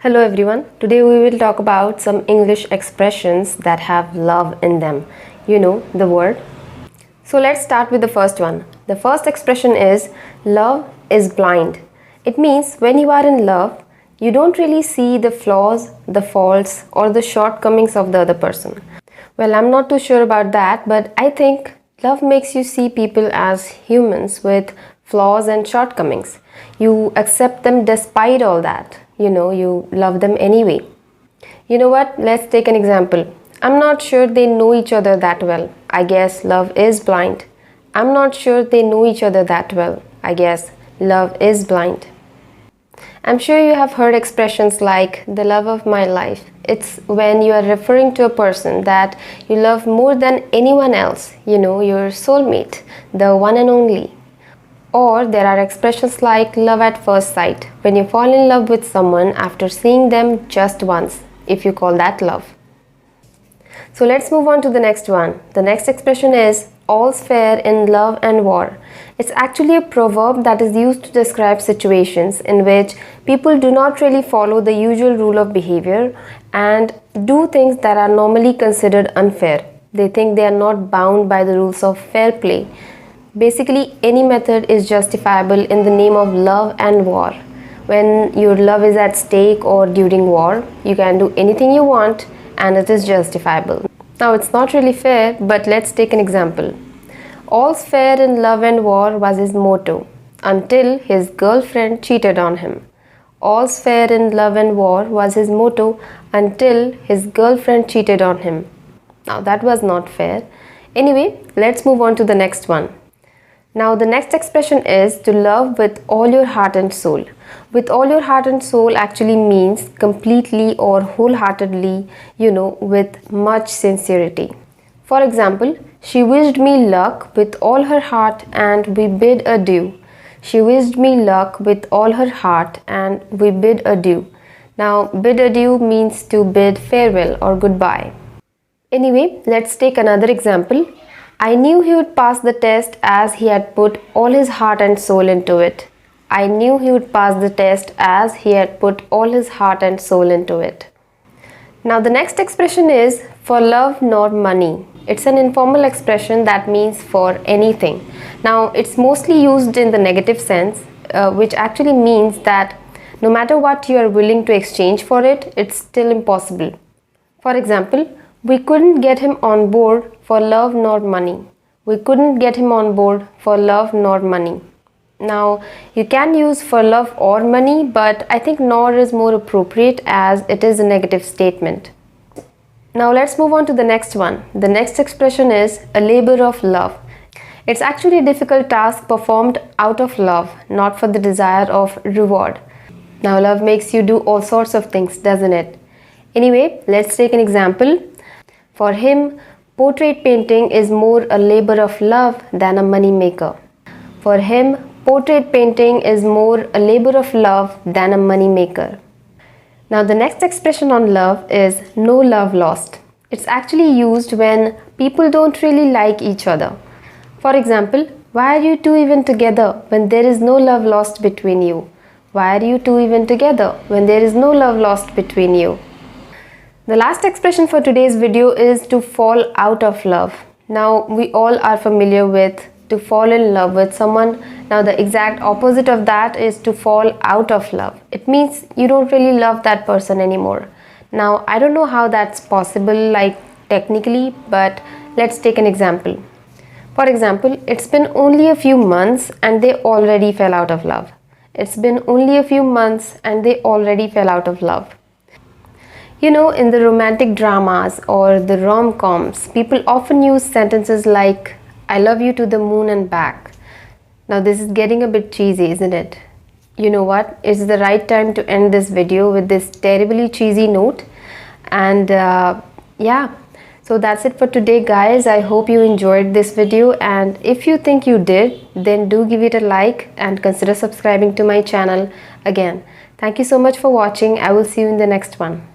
Hello everyone. Today we will talk about some English expressions that have love in them. You know the word. So let's start with the first one. The first expression is love is blind. It means when you are in love, you don't really see the flaws, the faults or the shortcomings of the other person. Well, I'm not too sure about that, but I think love makes you see people as humans with flaws and shortcomings. You accept them despite all that. You love them anyway. You know what? Let's take an example. I'm not sure they know each other that well. I guess love is blind. I'm not sure they know each other that well. I guess love is blind. I'm sure you have heard expressions like the love of my life. It's when you are referring to a person that you love more than anyone else, your soulmate, the one and only. Or there are expressions like love at first sight, when you fall in love with someone after seeing them just once, if you call that love. So let's move on to the next one. The next expression is all's fair in love and war. It's actually a proverb that is used to describe situations in which people do not really follow the usual rule of behavior and do things that are normally considered unfair. They think they are not bound by the rules of fair play. Basically, any method is justifiable in the name of love and war. When your love is at stake or during war, you can do anything you want and it is justifiable. Now, it's not really fair, but let's take an example. All's fair in love and war was his motto until his girlfriend cheated on him. All's fair in love and war was his motto until his girlfriend cheated on him. Now, that was not fair. Anyway, let's move on to the next one. Now the next expression is to love with all your heart and soul. With all your heart and soul actually means completely or wholeheartedly, with much sincerity. For example, she wished me luck with all her heart and we bid adieu. She wished me luck with all her heart and we bid adieu. Now bid adieu means to bid farewell or goodbye. Anyway, let's take another example. I knew he would pass the test as he had put all his heart and soul into it. I knew he would pass the test as he had put all his heart and soul into it. Now the next expression is for love nor money. It's an informal expression that means for anything. Now it's mostly used in the negative sense, which actually means that no matter what you are willing to exchange for it, it's still impossible. For example, we couldn't get him on board for love nor money. We couldn't get him on board for love nor money. Now, you can use for love or money, but I think nor is more appropriate as it is a negative statement. Now, let's move on to the next one. The next expression is a labor of love. It's actually a difficult task performed out of love, not for the desire of reward. Now, love makes you do all sorts of things, doesn't it? Anyway, let's take an example. For him, portrait painting is more a labor of love than a money maker. For him, portrait painting is more a labor of love than a money maker. Now the next expression on love is no love lost. It's actually used when people don't really like each other. For example, why are you two even together when there is no love lost between you? Why are you two even together when there is no love lost between you? The last expression for today's video is to fall out of love. Now we all are familiar with to fall in love with someone. Now the exact opposite of that is to fall out of love. It means you don't really love that person anymore. Now I don't know how that's possible technically, but let's take an example. For example, it's been only a few months and they already fell out of love. It's been only a few months and they already fell out of love. In the romantic dramas or the rom-coms, people often use sentences like, I love you to the moon and back. Now this is getting a bit cheesy, isn't it? You know what? It's the right time to end this video with this terribly cheesy note. And yeah, so that's it for today, guys. I hope you enjoyed this video. And if you think you did, then do give it a like and consider subscribing to my channel again. Thank you so much for watching. I will see you in the next one.